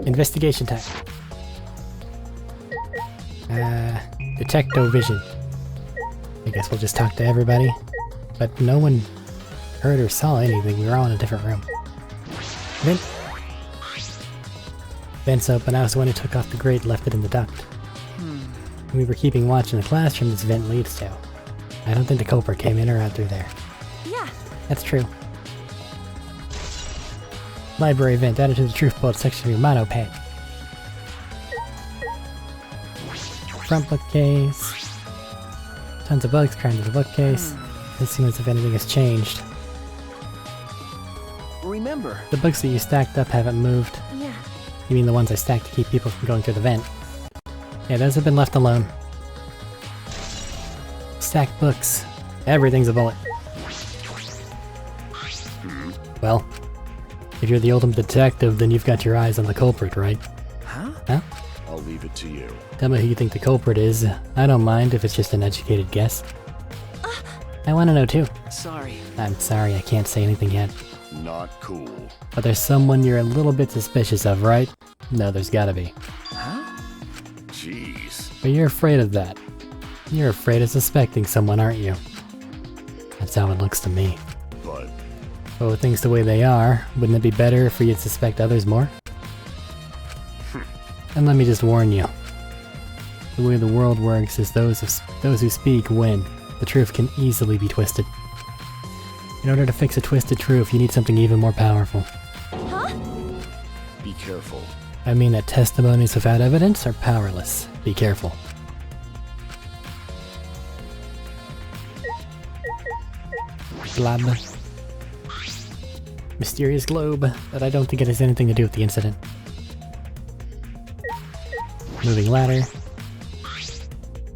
Investigation time. Detecto vision. I guess we'll just talk to everybody. But no one heard or saw anything. We were all in a different room. Vent. Vent's open. I was the one who took off the grate and left it in the duct. We were keeping watch in the classroom this vent leads to. I don't think the culprit came in or out through there. Yeah. That's true. Library vent added to the truth bullet section of your motto pad. Front bookcase. Tons of books crammed into the bookcase. Let's see if anything has changed. Remember, The books that you stacked up haven't moved. Yeah. You mean the ones I stacked to keep people from going through the vent? Yeah, those have been left alone. Stacked books. Everything's a bullet. Well, if you're the ultimate detective, then you've got your eyes on the culprit, right? huh? Huh? I'll leave it to you. Tell me who you think the culprit is. I don't mind if it's just an educated guess. I want to know too. Sorry. I'm sorry, I can't say anything yet. Not cool. But there's someone you're a little bit suspicious of, right? No, there's gotta be. Huh? Jeez. But you're afraid of that. You're afraid of suspecting someone, aren't you? That's how it looks to me. But But with things the way they are, wouldn't it be better for you to suspect others more? And let me just warn you. The way the world works is those who speak win. The truth can easily be twisted. In order to fix a twisted truth, you need something even more powerful. be careful. I mean that testimonies without evidence are powerless. Be careful. Blob. Mysterious globe, but I don't think it has anything to do with the incident. Moving ladder.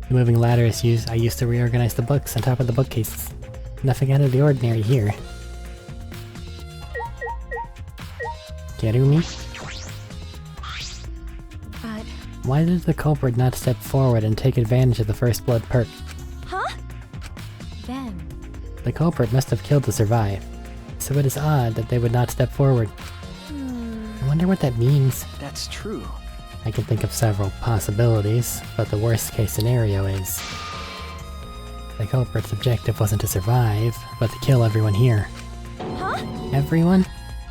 The moving ladder is I used to reorganize the books on top of the bookcases. Nothing out of the ordinary here. Kirumi? But... Why did the culprit not step forward and take advantage of the first blood perk? Huh? Then... The culprit must have killed to survive, so it is odd that they would not step forward. I wonder what that means. That's true. I can think of several possibilities, but the worst case scenario is... the culprit's objective wasn't to survive, but to kill everyone here. Huh? Everyone?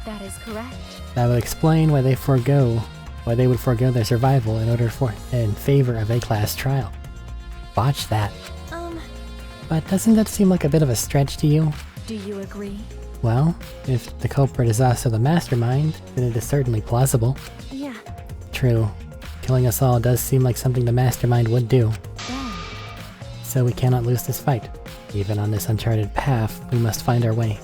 That is correct. That would explain why they would forego their survival in favor of a class trial. Botch that. But doesn't that seem like a bit of a stretch to you? Do you agree? Well, if the culprit is also the mastermind, then it is certainly plausible. Yeah. True. Killing us all does seem like something the mastermind would do. Then... So we cannot lose this fight. Even on this uncharted path, we must find our way.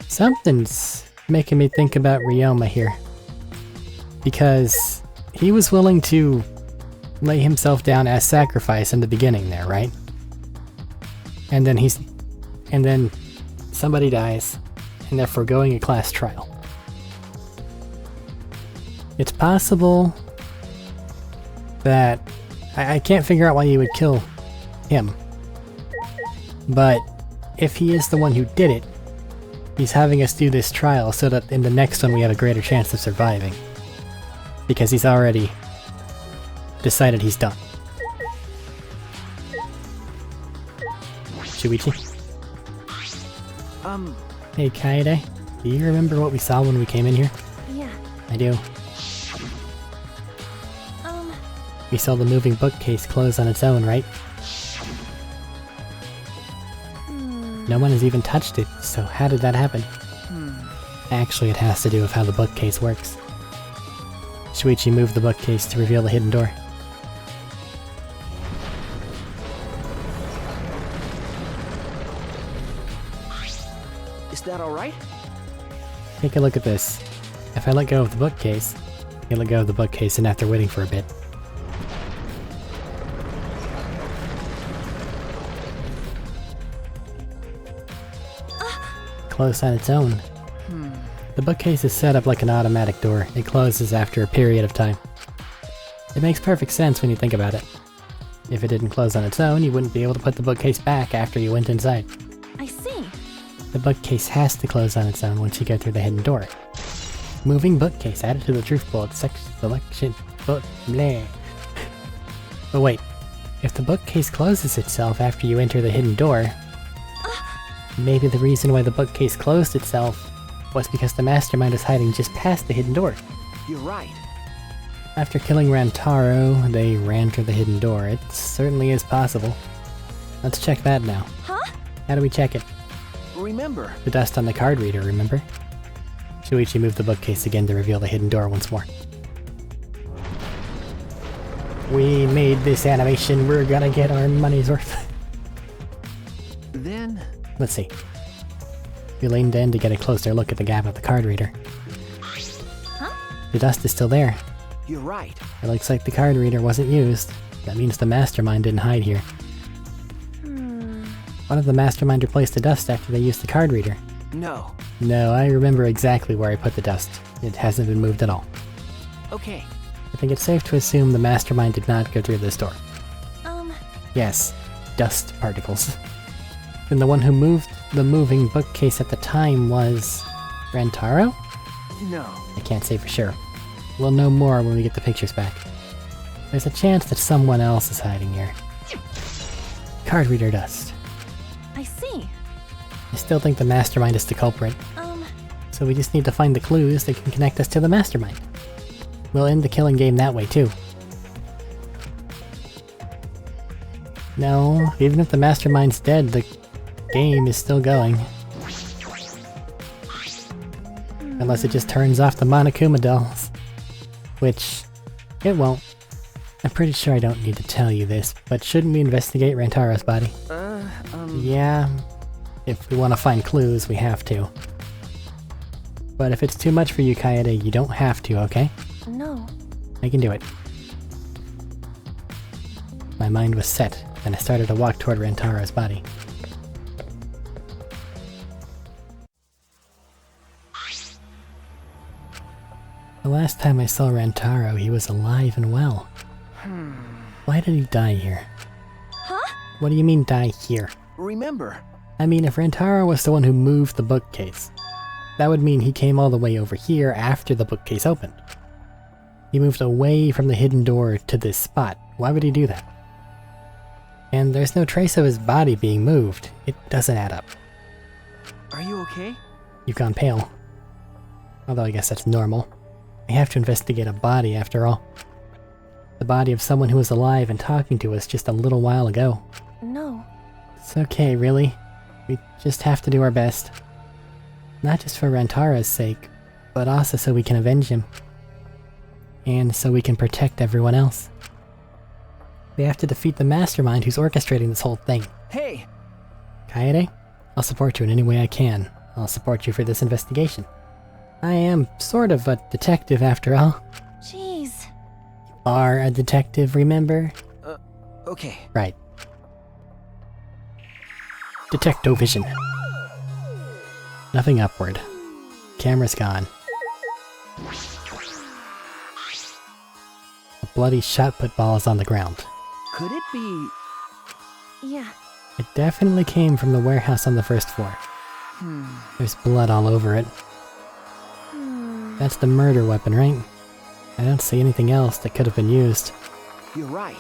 Something's making me think about Ryoma here. Because he was willing to lay himself down as sacrifice in the beginning there, right? And then somebody dies, and they're foregoing a class trial. It's possible that I can't figure out why you would kill him. But if he is the one who did it, he's having us do this trial so that in the next one we have a greater chance of surviving. Because he's already decided he's done. Shuichi? Hey Kaede, do you remember what we saw when we came in here? Yeah. I do. We saw the moving bookcase close on its own, right? No one has even touched it, so how did that happen? Actually, it has to do with how the bookcase works. Shuichi moved the bookcase to reveal the hidden door. Is that alright? Take a look at this. If I let go of the bookcase, you let go of the bookcase and after waiting for a bit. Close on its own. The bookcase is set up like an automatic door. It closes after a period of time. It makes perfect sense when you think about it. If it didn't close on its own, you wouldn't be able to put the bookcase back after you went inside. I see. The bookcase has to close on its own once you go through the hidden door. Moving bookcase added to the truth bullet selection book. Bleh. But wait, if the bookcase closes itself after you enter the hidden door, maybe the reason why the bookcase closed itself was because the mastermind was hiding just past the hidden door. You're right. After killing Rantaro, they ran through the hidden door. It certainly is possible. Let's check that now. Huh? How do we check it? Remember. The dust on the card reader, remember? Shuichi moved the bookcase again to reveal the hidden door once more. We made this animation, we're gonna get our money's worth. Then... Let's see. We leaned in to get a closer look at the gap of the card reader. Huh? The dust is still there. You're right. It looks like the card reader wasn't used. That means the mastermind didn't hide here. What if the mastermind replaced the dust after they used the card reader? No. No, I remember exactly where I put the dust. It hasn't been moved at all. Okay. I think it's safe to assume the mastermind did not go through this door. Yes, dust particles. Then the one who moved the moving bookcase at the time was... Rantaro? No. I can't say for sure. We'll know more when we get the pictures back. There's a chance that someone else is hiding here. Card reader dust. I see. I still think the mastermind is the culprit. So we just need to find the clues that can connect us to the mastermind. We'll end the killing game that way too. No, even if the mastermind's dead, the game is still going. Unless it just turns off the Monokuma dolls. Which, it won't. I'm pretty sure I don't need to tell you this, but shouldn't we investigate Rantaro's body? Yeah, if we want to find clues, we have to. But if it's too much for you, Kaede, you don't have to, okay? No. I can do it. My mind was set, and I started to walk toward Rantaro's body. The last time I saw Rantaro, he was alive and well. Why did he die here? Huh? What do you mean, die here? Remember. I mean, if Rantaro was the one who moved the bookcase, that would mean he came all the way over here after the bookcase opened. He moved away from the hidden door to this spot. Why would he do that? And there's no trace of his body being moved. It doesn't add up. Are you okay? You've gone pale. Although I guess that's normal. I have to investigate a body after all. The body of someone who was alive and talking to us just a little while ago. No. It's okay, really. We just have to do our best. Not just for Rantaro's sake, but also so we can avenge him. And so we can protect everyone else. We have to defeat the mastermind who's orchestrating this whole thing. Hey! Kaede, I'll support you in any way I can. I'll support you for this investigation. I am sort of a detective after all. Jeez. Are a detective, remember? Okay. Right. Detecto-vision. Nothing upward. Camera's gone. A bloody shot put ball is on the ground. Could it be... Yeah. It definitely came from the warehouse on the first floor. There's blood all over it. That's the murder weapon, right? I don't see anything else that could have been used. You're right.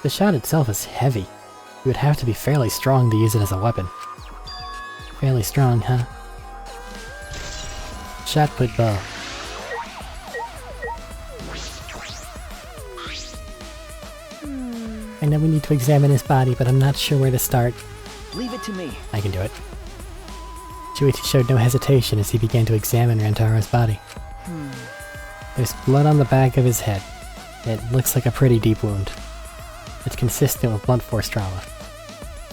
The shot itself is heavy. You would have to be fairly strong to use it as a weapon. Fairly strong, huh? Shot put bow. I know we need to examine his body, but I'm not sure where to start. Leave it to me. I can do it. Shuichi showed no hesitation as he began to examine Rantaro's body. There's blood on the back of his head. It looks like a pretty deep wound. It's consistent with blunt force trauma.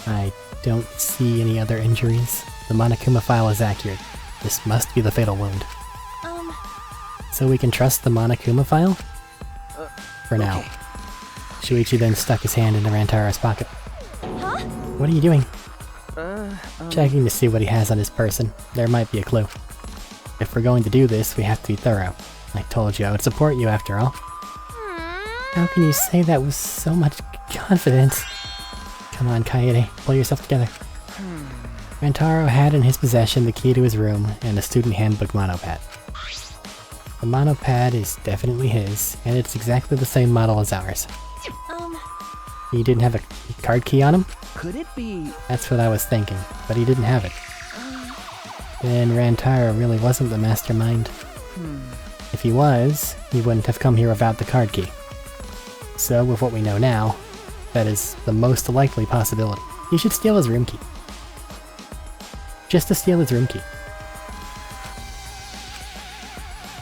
I don't see any other injuries. The Monokuma file is accurate. This must be the fatal wound. So we can trust the Monokuma file? For now. Okay. Shuichi then stuck his hand into Rantaro's pocket. Huh? What are you doing? Checking to see what he has on his person. There might be a clue. If we're going to do this, we have to be thorough. I told you I would support you after all. How can you say that with so much confidence? Come on, Kaede, pull yourself together. Rantaro had in his possession the key to his room and a student handbook monopad. The monopad is definitely his, and it's exactly the same model as ours. He didn't have a card key on him? Could it be... That's what I was thinking, but he didn't have it. Then Rantaro really wasn't the mastermind. If he was, he wouldn't have come here without the card key. So, with what we know now, that is the most likely possibility. You should steal his room key. Just to steal his room key.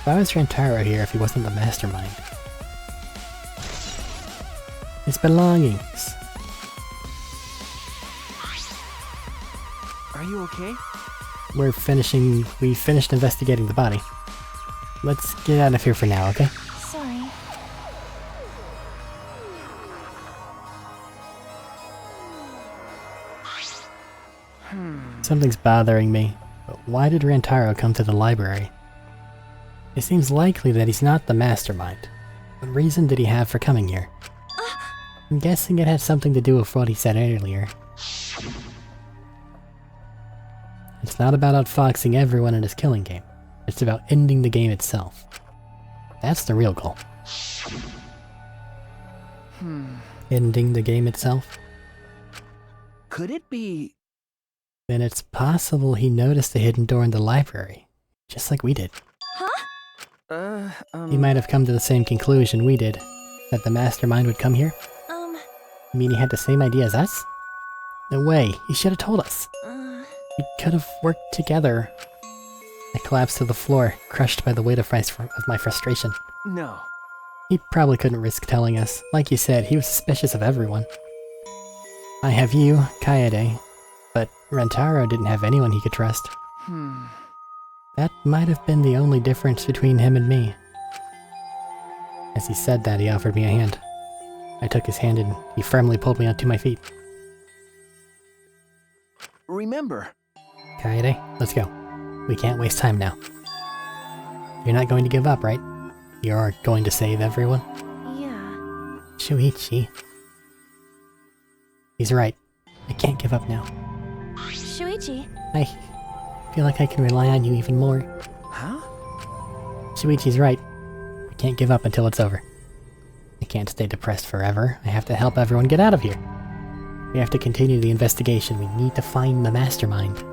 Why was Rantaro here if he wasn't the mastermind? His belongings. Are you okay? We finished investigating the body. Let's get out of here for now, okay? Sorry. Something's bothering me, but why did Rantaro come to the library? It seems likely that he's not the mastermind. What reason did he have for coming here? I'm guessing it had something to do with what he said earlier. It's not about outfoxing everyone in his killing game. It's about ending the game itself. That's the real goal. Ending the game itself? Could it be... Then it's possible he noticed the hidden door in the library, just like we did. He might have come to the same conclusion we did, that the mastermind would come here? You mean he had the same idea as us? No way, he should have told us. We could have worked together. I collapsed to the floor, crushed by the weight of my frustration. No. He probably couldn't risk telling us. Like you said, he was suspicious of everyone. I have you, Kaede, but Rantaro didn't have anyone he could trust. That might have been the only difference between him and me. As he said that, he offered me a hand. I took his hand and he firmly pulled me onto my feet. Remember. Kaede, let's go. We can't waste time now. You're not going to give up, right? You're going to save everyone? Yeah. Shuichi. He's right. I can't give up now. Shuichi. I feel like I can rely on you even more. Huh? Shuichi's right. I can't give up until it's over. I can't stay depressed forever. I have to help everyone get out of here. We have to continue the investigation. We need to find the mastermind.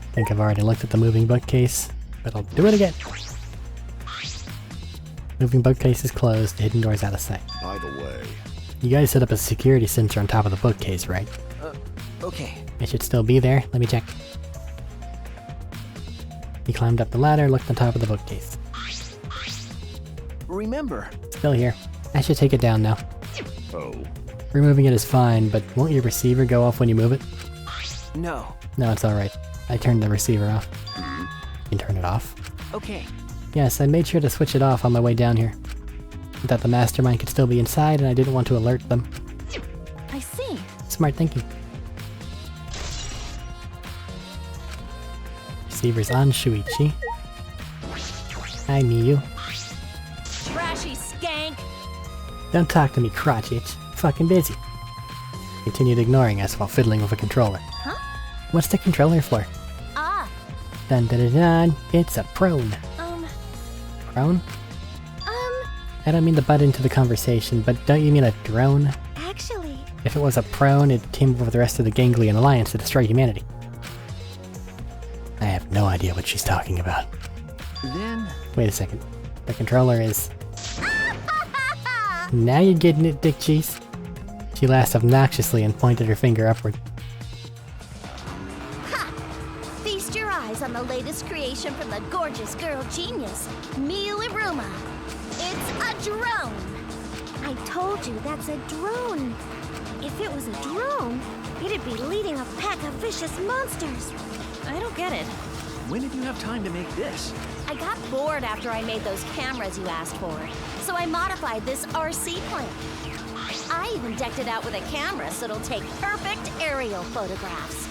I think I've already looked at the moving bookcase, but I'll do it again. Moving bookcase is closed, the hidden door's out of sight. By the way, You guys set up a security sensor on top of the bookcase, right? Okay. It should still be there. Let me check. He climbed up the ladder, looked on top of the bookcase. Remember. Still here. I should take it down now. oh, Removing it is fine, but won't your receiver go off when you move it? No. No, it's alright. I turned the receiver off. You can turn it off. Okay. Yes, I made sure to switch it off on my way down here. I thought the mastermind could still be inside and I didn't want to alert them. I see. Smart thinking. Receiver's on Shuichi. Hi, Miyu. Trashy skank! Don't talk to me, crotch itch. Fucking busy. Continued ignoring us while fiddling with a controller. Huh? What's the controller for? Ah, Dun dun dun dun. It's a prone. Prone? I don't mean to butt into the conversation, but don't you mean a drone? actually, If it was a prone, it'd team up with the rest of the Ganglion Alliance to destroy humanity. I have no idea what she's talking about. Then... Wait a second. The controller is... Now you're getting it, dick cheese. She laughed obnoxiously and pointed her finger upward. Feast your eyes on the latest creation from the gorgeous girl genius, Miyu Iruma. It's a drone! I told you that's a drone. If it was a drone, it'd be leading a pack of vicious monsters. I don't get it. When did you have time to make this? I got bored after I made those cameras you asked for, so I modified this RC plane. I even decked it out with a camera so it'll take perfect aerial photographs.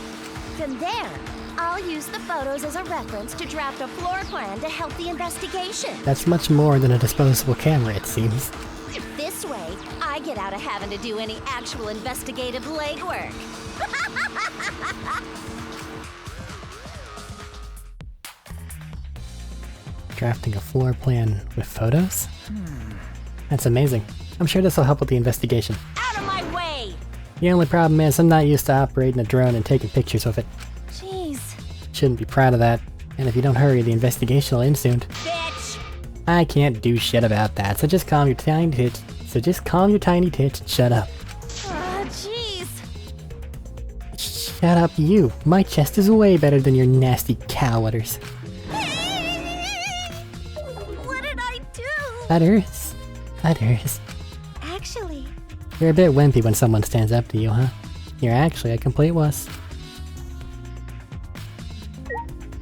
From there, I'll use the photos as a reference to draft a floor plan to help the investigation. That's much more than a disposable camera, it seems. This way, I get out of having to do any actual investigative legwork. Drafting a floor plan with photos? That's amazing. I'm sure this will help with the investigation. Out of my way! The only problem is I'm not used to operating a drone and taking pictures with it. Jeez. Shouldn't be proud of that. And if you don't hurry, the investigation will end soon. Bitch! I can't do shit about that, so just calm your tiny tits. And shut up. Ah, jeez. Shut up, you. My chest is way better than your nasty cow udders. What did I do? Udders. Udders. Actually, You're a bit wimpy when someone stands up to you, huh? You're actually a complete wuss.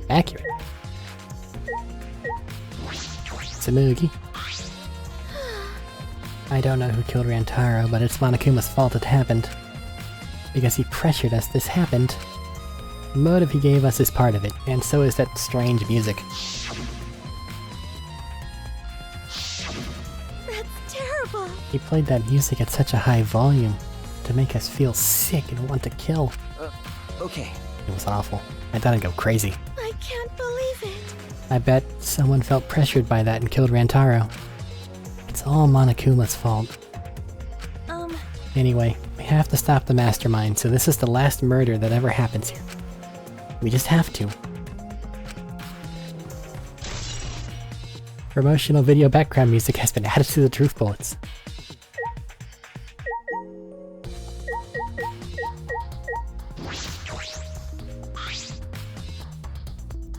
Accurate. Tsumugi. I don't know who killed Rantaro, but it's Monokuma's fault it happened. Because he pressured us, this happened. The motive he gave us is part of it, and so is that strange music. that's terrible. He played that music at such a high volume to make us feel sick and want to kill. Okay. It was awful. I thought I'd go crazy. I can't believe it. I bet someone felt pressured by that and killed Rantaro. It's all Monokuma's fault. Anyway, we have to stop the mastermind, so this is the last murder that ever happens here. We just have to. Promotional video background music has been added to the truth bullets.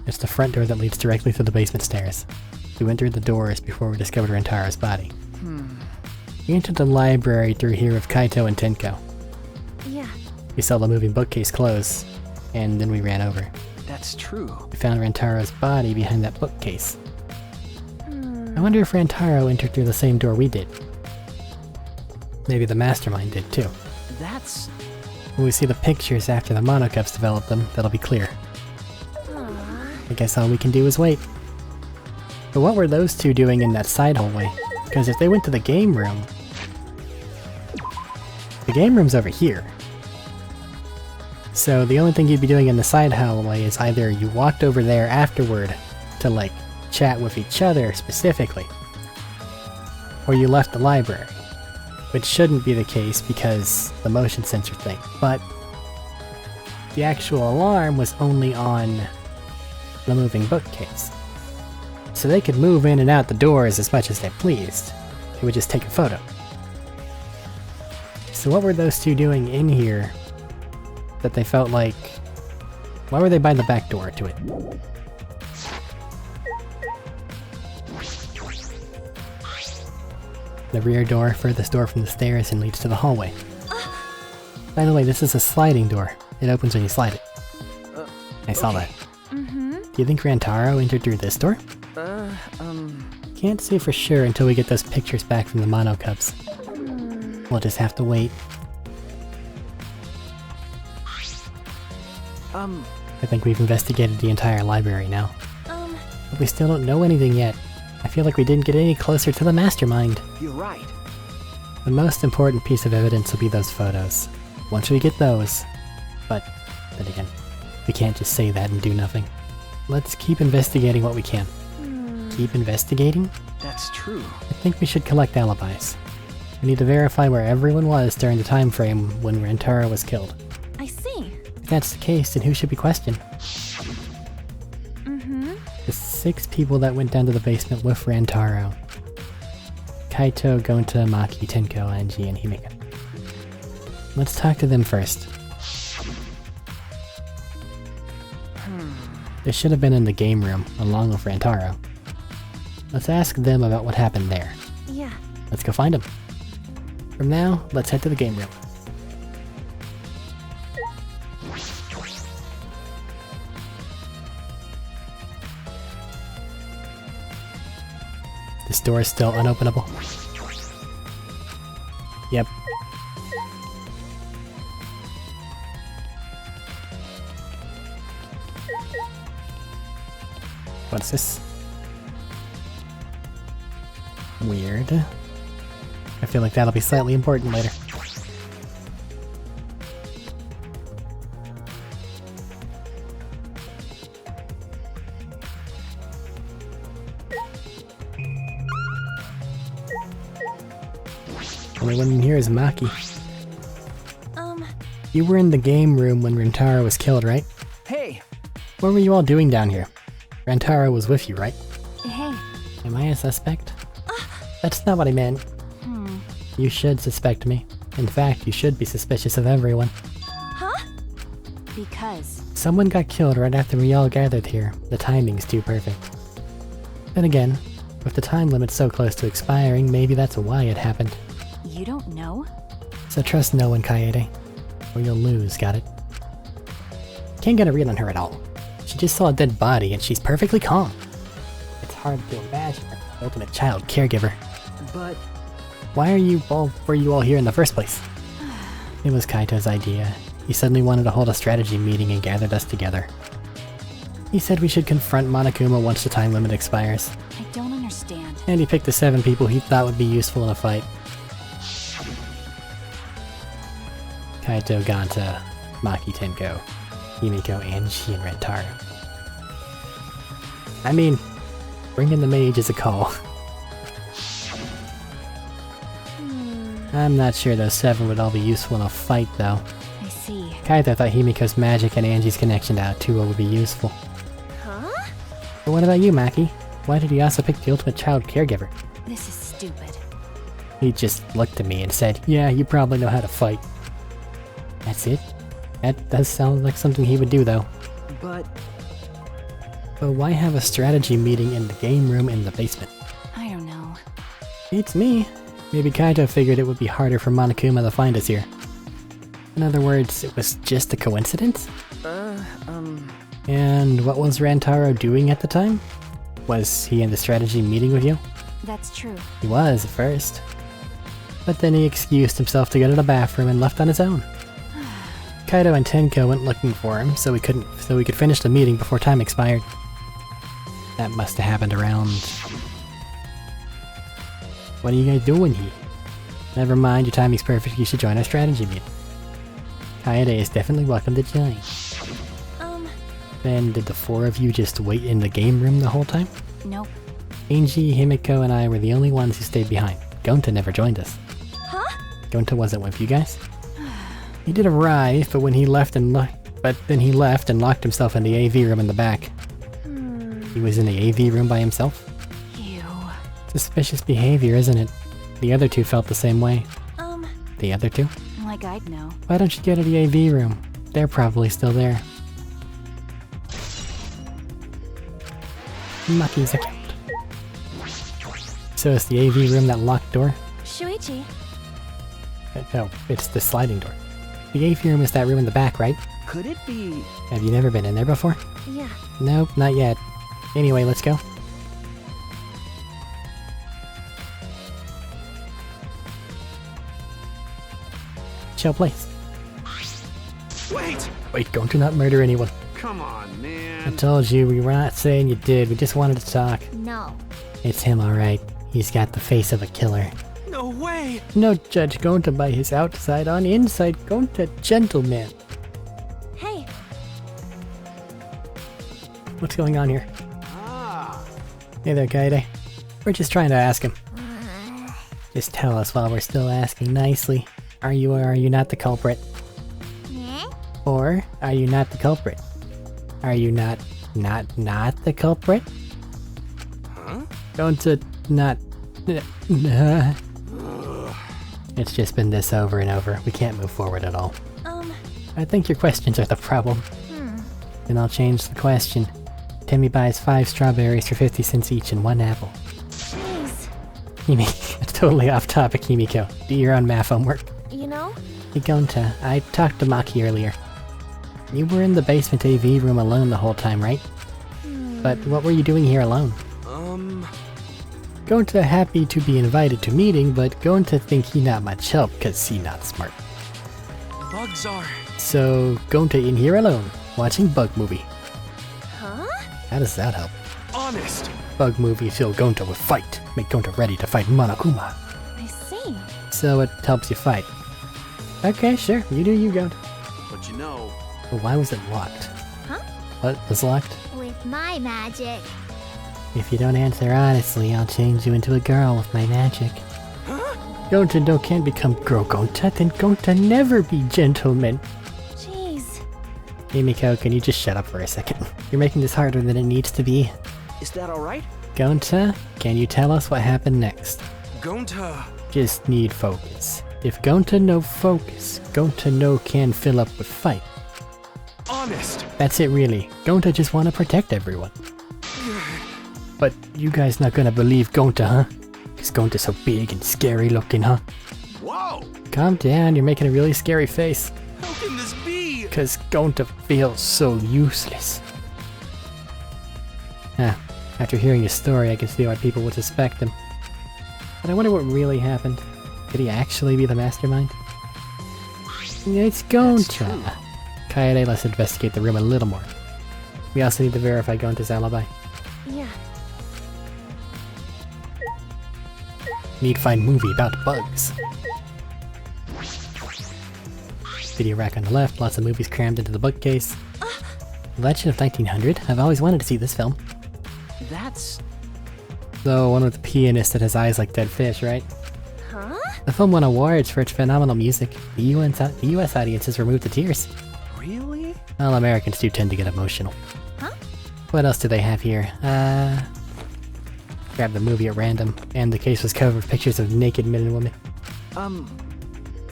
It's the front door that leads directly to the basement stairs. We went through the doors before we discovered Rantaro's body. We entered the library through here with Kaito and Tenko. Yeah. We saw the moving bookcase close, and then we ran over. That's true. We found Rantaro's body behind that bookcase. I wonder if Rantaro entered through the same door we did. Maybe the mastermind did too. That's... When we see the pictures after the Monocups develop them, that'll be clear. I guess all we can do is wait. But what were those two doing in that side hallway? Because if they went to the game room... The game room's over here. So the only thing you'd be doing in the side hallway is either you walked over there afterward to like chat with each other specifically, or you left the library, which shouldn't be the case because the motion sensor thing, but the actual alarm was only on the moving bookcase. So they could move in and out the doors as much as they pleased. It would just take a photo. So what were those two doing in here that they felt like... Why were they by the back door to it? The rear door, furthest door from the stairs, and leads to the hallway. By the way, this is a sliding door. It opens when you slide it. I saw that. Do you think Rantaro entered through this door? Can't say for sure until we get those pictures back from the Monocups. We'll just have to wait. I think we've investigated the entire library now. But we still don't know anything yet. I feel like we didn't get any closer to the mastermind. You're right. The most important piece of evidence will be those photos. Once we get those... But, then again, we can't just say that and do nothing. Let's keep investigating what we can. Keep investigating? That's true. I think we should collect alibis. We need to verify where everyone was during the time frame when Rantaro was killed. I see. If that's the case, then who should be questioned? The 6 people that went down to the basement with Rantaro. Kaito, Gonta, Maki, Tenko, Anji, and Himeka. Let's talk to them first. They should have been in the game room, along with Rantaro. Let's ask them about what happened there. Yeah. Let's go find them. From now, let's head to the game room. This door is still unopenable. Yep. What's this? Weird. I feel like that'll be slightly important later. Only one in here is Maki. You were in the game room when Rentaro was killed, right? Hey! What were you all doing down here? Rentaro was with you, right? Hey. Am I a suspect? That's not what I meant. You should suspect me. In fact, you should be suspicious of everyone. Huh? Because. Someone got killed right after we all gathered here. The timing's too perfect. Then again, with the time limit so close to expiring, maybe that's why it happened. You don't know? So trust no one, Kaede. Or you'll lose, got it? Can't get a read on her at all. She just saw a dead body and she's perfectly calm. It's hard to imagine her the ultimate child caregiver. But... Why were you all here in the first place? It was Kaito's idea. He suddenly wanted to hold a strategy meeting and gathered us together. He said we should confront Monokuma once the time limit expires. I don't understand. And he picked the 7 people he thought would be useful in a fight. Kaito, Ganta, Maki Tenko, Himiko, Angie, and Rentaro. I mean, bringing the mage is a call. I'm not sure those 7 would all be useful in a fight, though. I see. Kaito thought Himiko's magic and Angie's connection to Aotua would be useful. Huh? But what about you, Maki? Why did he also pick the ultimate child caregiver? This is stupid. He just looked at me and said, "Yeah, you probably know how to fight." That's it? That does sound like something he would do, though. But why have a strategy meeting in the game room in the basement? I don't know. It's me. Maybe Kaito figured it would be harder for Monokuma to find us here. In other words, it was just a coincidence? And what was Rantaro doing at the time? Was he in the strategy meeting with you? That's true. He was at first. But then he excused himself to go to the bathroom and left on his own. Kaito and Tenko went looking for him so we could finish the meeting before time expired. That must have happened around... What are you guys doing here? Never mind, your timing's perfect, you should join our strategy meeting. Kaede is definitely welcome to join. Then did the 4 of you just wait in the game room the whole time? Nope. Angie, Himiko, and I were the only ones who stayed behind. Gonta never joined us. Huh? Gonta wasn't with you guys? He did arrive, but when he left then he left and locked himself in the AV room in the back. He was in the AV room by himself? Ew. Suspicious behavior, isn't it? The other 2 felt the same way. The other 2? Like I'd know. Why don't you go to the AV room? They're probably still there. Maki's account. So is the AV room that locked door? Shuichi. No, it's the sliding door. The AV room is that room in the back, right? could it be... Have you never been in there before? Yeah. Nope, not yet. Anyway, let's go. Chill place. Wait! Wait, don't not murder anyone. Come on, I man. told you, we were not saying you did, we just wanted to talk. No. It's him, alright. He's got the face of a killer. No way! No judge Gonta by his outside, on inside Gonta gentleman. Hey. What's going on here? Ah! Hey there, Kaede. We're just trying to ask him. Just tell us while we're still asking nicely. Are you or are you not the culprit? Yeah? Or are you not the culprit? Are you not the culprit? Huh? Gonta not... It's just been this over and over. We can't move forward at all. I think your questions are the problem. Then I'll change the question. Timmy buys 5 strawberries for 50 cents each and 1 apple. Jeez. It's totally off topic, Himiko. Do your own math homework. You know? Hey Gonta, I talked to Maki earlier. You were in the basement AV room alone the whole time, right? But what were you doing here alone? Gonta happy to be invited to meeting, but Gonta think he not much help cause he not smart. Bugs are... So Gonta in here alone, watching Bug Movie. Huh? How does that help? honest! Bug Movie fill Gonta with fight, make Gonta ready to fight Monokuma. I see. so it helps you fight. Okay, sure. You do you, Goat. But you know, But why was it locked? Huh? What was locked? With my magic. If you don't answer honestly, I'll change you into a girl with my magic. Gonta can't become girl Gonta, then Gonta never be gentleman. Jeez. Himiko, can you just shut up for a second? You're making this harder than it needs to be. is that alright? Gonta, can you tell us what happened next? Gonta. Just need focus. If Gonta no focus, Gonta no can fill up with fight. Honest. That's it really. Gonta just wanna protect everyone. But you guys not gonna believe Gonta, huh? Cause Gonta's so big and scary looking, huh? Whoa! Calm down, you're making a really scary face. How can this be? Cause Gonta feels so useless. After hearing his story, I can see why people would suspect him. But I wonder what really happened. Could he actually be the mastermind? It's Gonta! Kaede, let's investigate the room a little more. We also need to verify Gonta's alibi. Yeah. Need to find movie about bugs. Video rack on the left, lots of movies crammed into the bookcase. Legend of 1900? I've always wanted to see this film. That's... The one with the pianist that has eyes like dead fish, right? Huh? The film won awards for its phenomenal music. The US audiences were moved to tears. really? Well, Americans do tend to get emotional. Huh? What else do they have here? Grab the movie at random, and the case was covered with pictures of naked men and women.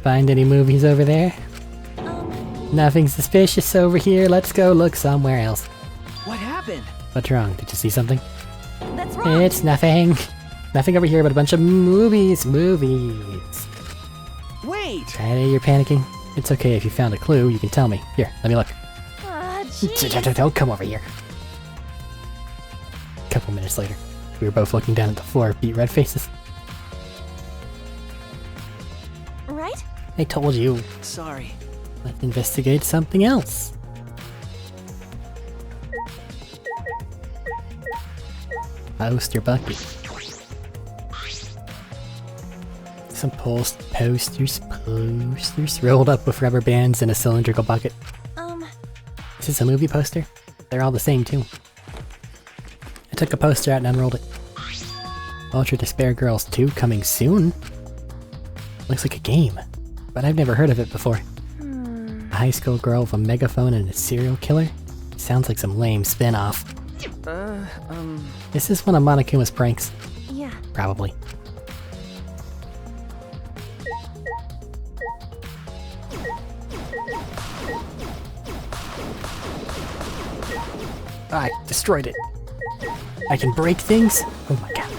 Find any movies over there? Nothing suspicious over here, let's go look somewhere else. What happened? What's wrong? Did you see something? That's wrong. It's nothing. Nothing over here but a bunch of movies. Movies. Wait! Kaede, you're panicking. It's okay if you found a clue, you can tell me. Here, let me look. Jeez. Don't come over here. A couple minutes later, we were both looking down at the floor, beat red faces. Right? I told you. Sorry. Let's investigate something else. Poster bucket. Some posters rolled up with rubber bands in a cylindrical bucket. Is this a movie poster? They're all the same too. I took a poster out and unrolled it. Ultra Despair Girls 2 coming soon? Looks like a game, but I've never heard of it before. A high school girl with a megaphone and a serial killer? Sounds like some lame spin-off. Is this one of Monokuma's pranks? Yeah. Probably. I destroyed it. I can break things? Oh my god.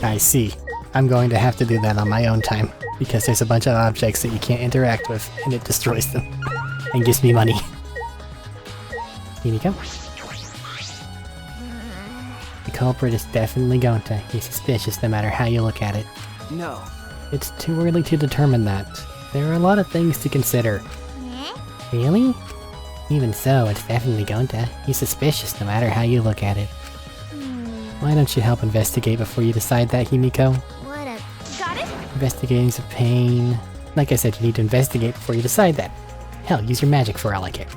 I see. I'm going to have to do that on my own time, because there's a bunch of objects that you can't interact with, and it destroys them. And gives me money. Here you go. The culprit is definitely Gonta. He's suspicious no matter how you look at it. No. It's too early to determine that. There are a lot of things to consider. Really? Even so, it's definitely Gonta. He's suspicious no matter how you look at it. Why don't you help investigate before you decide that, Himiko? What a... Got it? Investigating's a pain. Like I said, you need to investigate before you decide that. Hell, use your magic for all I care.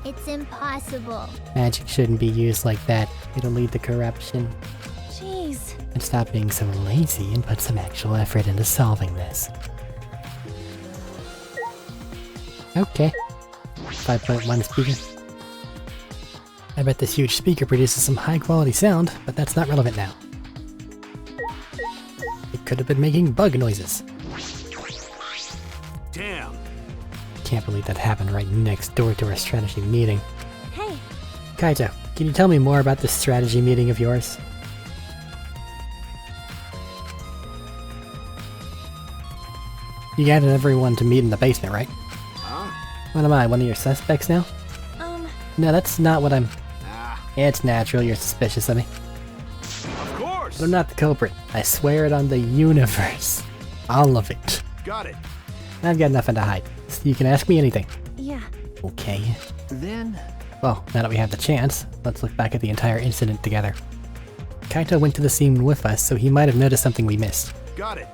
It's impossible. Magic shouldn't be used like that. It'll lead to corruption. Jeez. And stop being so lazy and put some actual effort into solving this. Okay. 5.1 speaker. I bet this huge speaker produces some high quality sound, but that's not relevant now. It could have been making bug noises. Damn. Can't believe that happened right next door to our strategy meeting. Hey. Kaito, can you tell me more about this strategy meeting of yours? You got everyone to meet in the basement, right? What am I, one of your suspects now? No, that's not what I'm... It's natural you're suspicious of me. Of course! But I'm not the culprit. I swear it on the universe. All of it. Got it. I've got nothing to hide. So you can ask me anything. Yeah. Okay. Then, Well, now that we have the chance, let's look back at the entire incident together. Kaito went to the scene with us, so he might have noticed something we missed. Got it.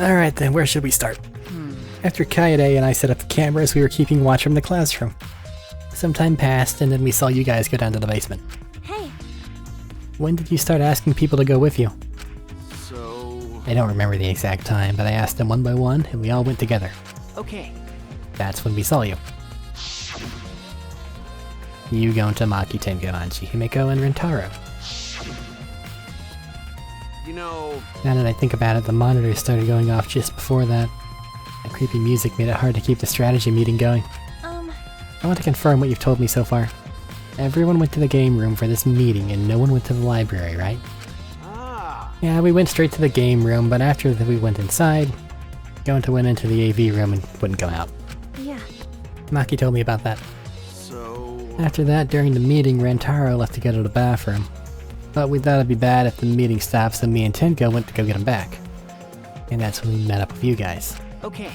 Alright then, where should we start? After Kaede and I set up the cameras, we were keeping watch from the classroom. Some time passed, and then we saw you guys go down to the basement. Hey, When did you start asking people to go with you? So... I don't remember the exact time, but I asked them one by one, and we all went together. Okay. That's when we saw you. You, Gonta, Maki, Tenko, Anchi, Himeko, and Rentaro. You know... Now that I think about it, the monitors started going off just before that. The creepy music made it hard to keep the strategy meeting going. I want to confirm what you've told me so far. Everyone went to the game room for this meeting and no one went to the library, right? Ah. Yeah, we went straight to the game room, but after we went inside, Gonta went into the AV room and wouldn't come out. yeah. Maki told me about that. So... After that, during the meeting, Rantaro left to go to the bathroom. But we thought it'd be bad if the meeting stopped, so me and Tenko went to go get him back. And that's when we met up with you guys. Okay.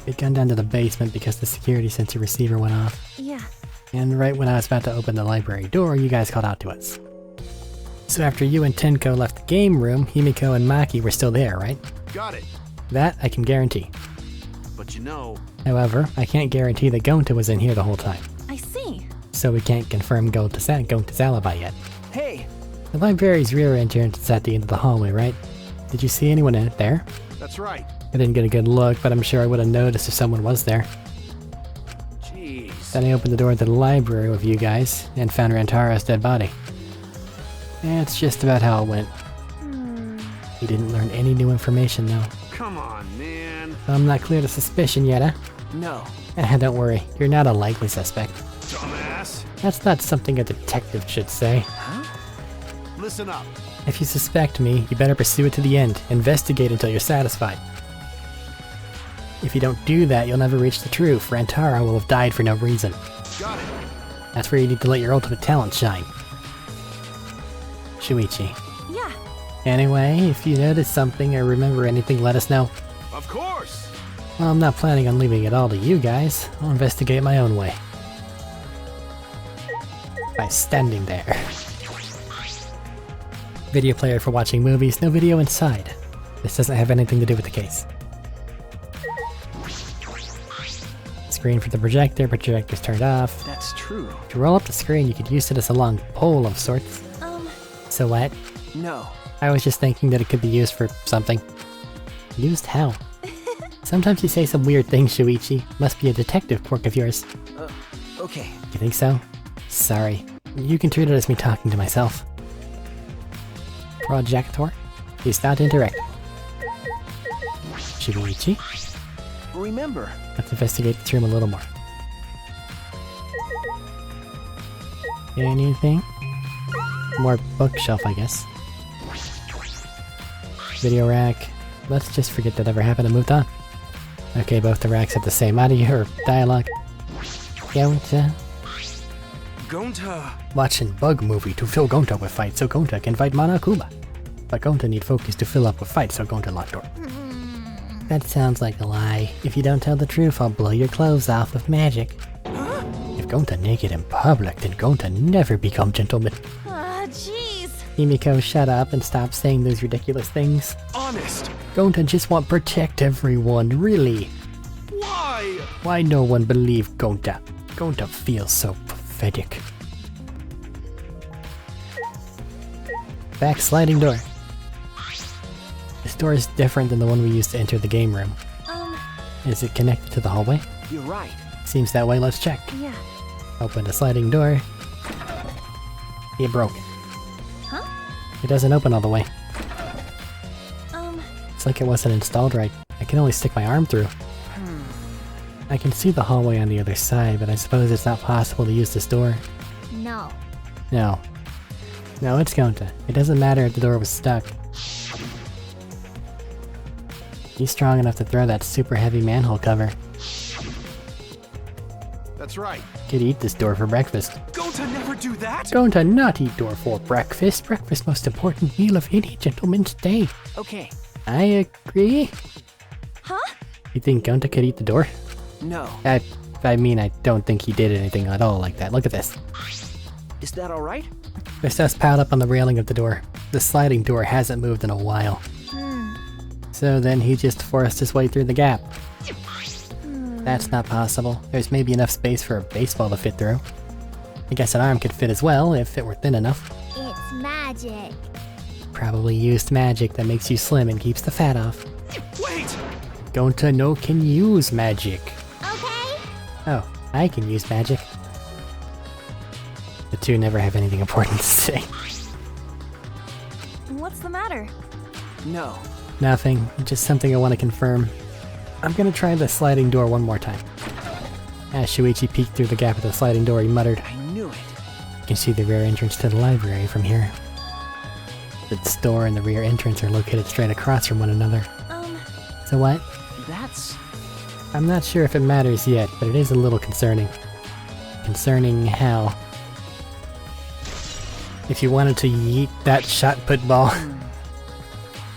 We'd gone down to the basement because the security sensor receiver went off. Yeah. And right when I was about to open the library door, you guys called out to us. So after you and Tenko left the game room, Himiko and Maki were still there, right? Got it. That I can guarantee. But you know... However, I can't guarantee that Gonta was in here the whole time. I see. So we can't confirm Gonta's alibi yet. Hey! The library's rear entrance is at the end of the hallway, right? Did you see anyone in it there? That's right. I didn't get a good look, but I'm sure I would have noticed if someone was there. Jeez. Then I opened the door to the library with you guys, and found Rantaro's dead body. That's just about how it went. We didn't learn any new information, though. Come on, man. I'm not clear to suspicion yet, huh? No. Don't worry, you're not a likely suspect. Dumbass. That's not something a detective should say. Listen up. If you suspect me, you better pursue it to the end. Investigate until you're satisfied. If you don't do that, you'll never reach the truth. Rantaro will have died for no reason. Got it. That's where you need to let your ultimate talent shine. Shuichi. Yeah. Anyway, if you notice something or remember anything, let us know. Of course. Well, I'm not planning on leaving it all to you guys. I'll investigate my own way. By standing there. Video player for watching movies, no video inside. This doesn't have anything to do with the case. Screen for the projector's turned off. That's true. To roll up the screen, you could use it as a long pole of sorts. So what? No. I was just thinking that it could be used for something. Used how? Sometimes you say some weird things, Shuichi. Must be a detective quirk of yours. Okay. You think so? Sorry. You can treat it as me talking to myself. Projector? He's not interacting. Shuichi? Remember. Let's investigate this room a little more. Anything? More bookshelf, I guess. Video rack. Let's just forget that ever happened and moved on. Okay, both the racks have the same audio or dialogue. Gonta. Gonta. Watching bug movie to fill Gonta with fight so Gonta can fight Monokuma. But Gonta need focus to fill up with fight so Gonta lock door. That sounds like a lie. If you don't tell the truth, I'll blow your clothes off with magic. If Gonta naked in public, then Gonta never become gentleman. Jeez. Himiko, shut up and stop saying those ridiculous things. Honest. Gonta just want protect everyone, really. Why? Why no one believe Gonta? Gonta feels so pathetic. Back sliding door. This door is different than the one we used to enter the game room. Is it connected to the hallway? You're right. Seems that way, let's check. Yeah. Open the sliding door. It broke. Huh? It doesn't open all the way. It's like it wasn't installed right. I can only stick my arm through. I can see the hallway on the other side, but I suppose it's not possible to use this door. No. No. No, it's Gonta. It doesn't matter if the door was stuck. He's strong enough to throw that super heavy manhole cover. That's right. Could eat this door for breakfast. Gonta never do that. Gonta not eat door for breakfast. Breakfast most important meal of any gentleman's day. Okay. I agree. Huh? You think Gonta could eat the door? No. I mean, I don't think he did anything at all like that. Look at this. Is that alright? There's dust piled up on the railing of the door. The sliding door hasn't moved in a while. So then he just forced his way through the gap. That's not possible. There's maybe enough space for a baseball to fit through. I guess an arm could fit as well, if it were thin enough. It's magic. Probably used magic that makes you slim and keeps the fat off. Wait! Gonta no can use magic. Okay? Oh, I can use magic. The two never have anything important to say. What's the matter? No. Nothing, just something I want to confirm. I'm gonna try the sliding door one more time. As Shuichi peeked through the gap of the sliding door, he muttered, I knew it. "You can see the rear entrance to the library from here. The store and the rear entrance are located straight across from one another." So what? That's... I'm not sure if it matters yet, but it is a little concerning. Concerning how? If you wanted to yeet that shot put ball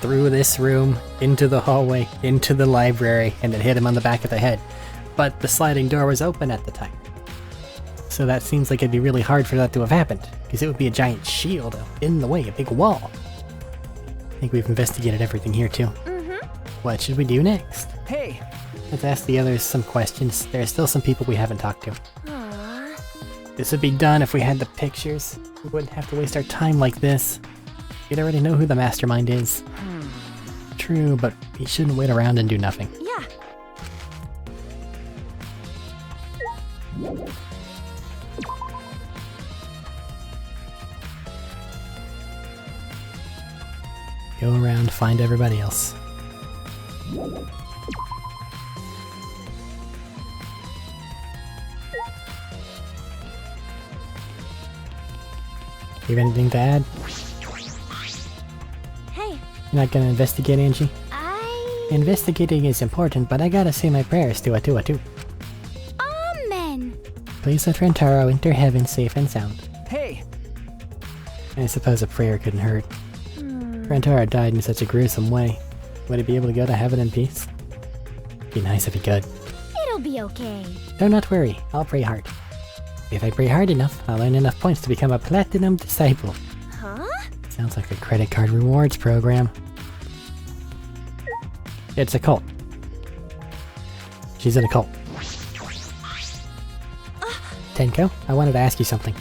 through this room, into the hallway, into the library, and it hit him on the back of the head. But the sliding door was open at the time. So that seems like it'd be really hard for that to have happened, because it would be a giant shield in the way, a big wall. I think we've investigated everything here too. What should we do next? Hey! Let's ask the others some questions. There are still some people we haven't talked to. This would be done if we had the pictures. We wouldn't have to waste our time like this. We'd already know who the mastermind is. True, but we shouldn't wait around and do nothing. Yeah. Go around, find everybody else. You have anything to add? Hey. You're not gonna investigate, Angie? Investigating is important, but I gotta say my prayers to Atu. Amen. Please let Rentaro enter heaven safe and sound. Hey! I suppose a prayer couldn't hurt. Rentaro died in such a gruesome way. Would he be able to go to heaven in peace? Be nice if he could. It'll be okay. Do not worry, I'll pray hard. If I pray hard enough, I'll earn enough points to become a platinum disciple. Huh? Sounds like a credit card rewards program. It's a cult. She's in a cult. Tenko, I wanted to ask you something.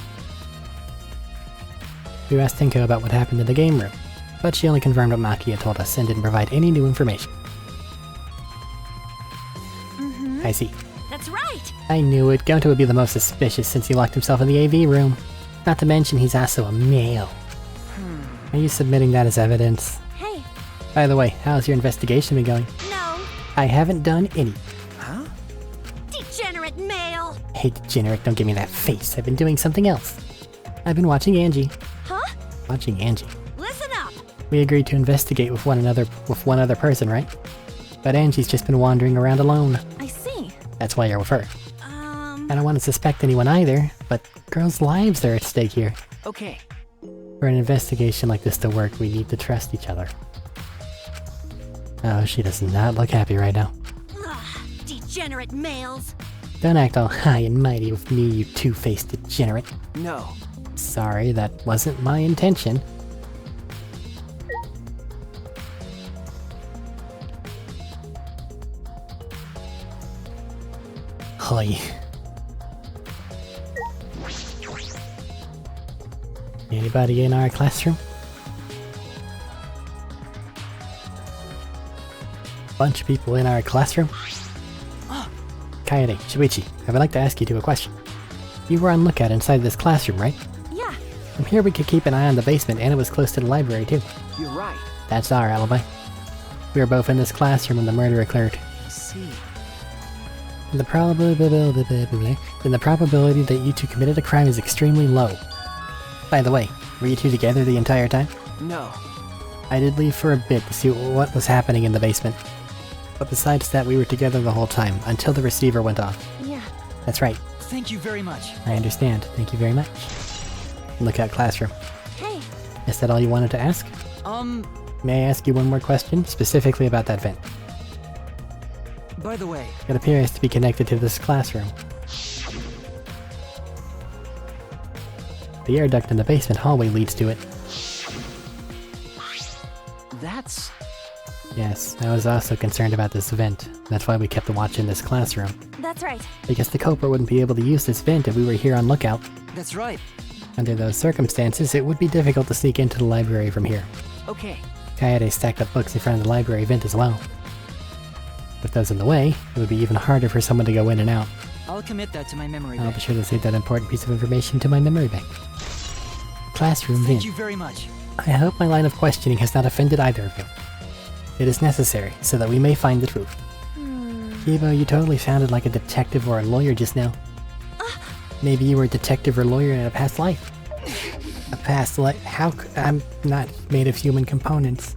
We asked Tenko about what happened in the game room, but she only confirmed what Maki had told us and didn't provide any new information. I see. That's right. I knew it. Gonto would be the most suspicious since he locked himself in the AV room. Not to mention he's also a male. Are you submitting that as evidence? Hey. By the way, how's your investigation been going? No. I haven't done any. Huh? Degenerate male. Hey, degenerate, don't give me that face. I've been doing something else. I've been watching Angie. Huh? Watching Angie. Listen up. We agreed to investigate with one other person, right? But Angie's just been wandering around alone. I see. That's why you're with her. I don't want to suspect anyone either, but girls' lives are at stake here. Okay. For an investigation like this to work, we need to trust each other. Oh, she does not look happy right now. Ugh, degenerate males. Don't act all high and mighty with me, you two-faced degenerate. No. Sorry, that wasn't my intention. Hoy. Anybody in our classroom? Bunch of people in our classroom? Kaede, Shuichi, I would like to ask you two a question. You were on lookout inside this classroom, right? Yeah. From here we could keep an eye on the basement, and it was close to the library too. You're right. That's our alibi. We were both in this classroom when the murder occurred. I see. And the probability that you two committed a crime is extremely low. By the way, were you two together the entire time? No. I did leave for a bit to see what was happening in the basement. But besides that, we were together the whole time, until the receiver went off. Yeah. That's right. Thank you very much. I understand. Thank you very much. Lookout classroom. Hey. Is that all you wanted to ask? May I ask you one more question, specifically about that vent? By the way, It appears to be connected to this classroom. The air duct in the basement hallway leads to it. That's... Yes, I was also concerned about this vent. That's why we kept a watch in this classroom. That's right. Because the culprit wouldn't be able to use this vent if we were here on lookout. That's right. Under those circumstances, it would be difficult to sneak into the library from here. Okay. Kayade stacked up books in front of the library vent as well. With those in the way, it would be even harder for someone to go in and out. I'll commit that to my memory I'll bank. be sure to save that important piece of information to my memory bank. Classroom vent. Thank you very much. I hope my line of questioning has not offended either of you. It is necessary, so that we may find the truth. Kibo, you totally sounded like a detective or a lawyer just now. Maybe you were a detective or lawyer in a past life. A past life? How I'm not made of human components.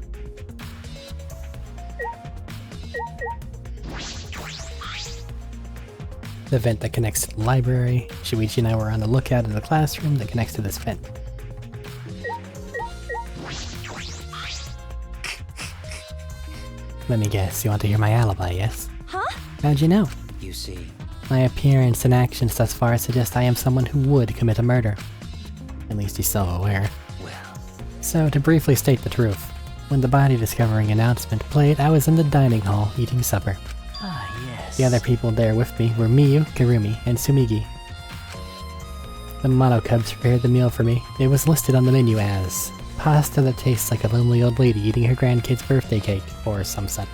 The vent that connects to the library. Shuichi and I were on the lookout in the classroom that connects to this vent. Let me guess, you want to hear my alibi, yes? Huh? How'd you know? You see. My appearance and actions thus far suggest I am someone who would commit a murder. At least he's self-aware. Well... So, to briefly state the truth, when the body discovering announcement played, I was in the dining hall eating supper. Ah, yes. The other people there with me were Miyu, Karumi, and Sumigi. The Mono Cubs prepared the meal for me. It was listed on the menu as pasta that tastes like a lonely old lady eating her grandkid's birthday cake, or some such.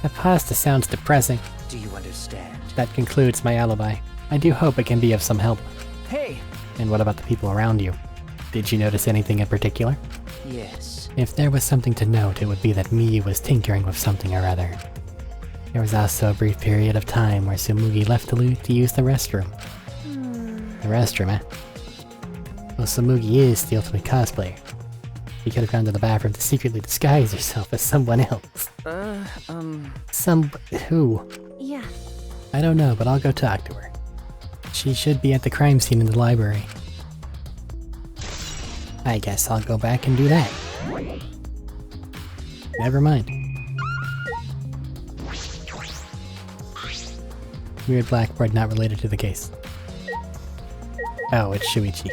That pasta sounds depressing. Do you understand? That concludes my alibi. I do hope it can be of some help. Hey! And what about the people around you? Did you notice anything in particular? Yes. If there was something to note, it would be that Miyu was tinkering with something or other. There was also a brief period of time where Sumugi left to use the restroom. The restroom, eh? Well, Sumugi is the ultimate cosplayer. She could have gone to the bathroom to secretly disguise herself as someone else. Who? Yeah. I don't know, but I'll go talk to her. She should be at the crime scene in the library. I guess I'll go back and do that. Never mind. Weird blackboard not related to the case. Oh, it's Shuichi.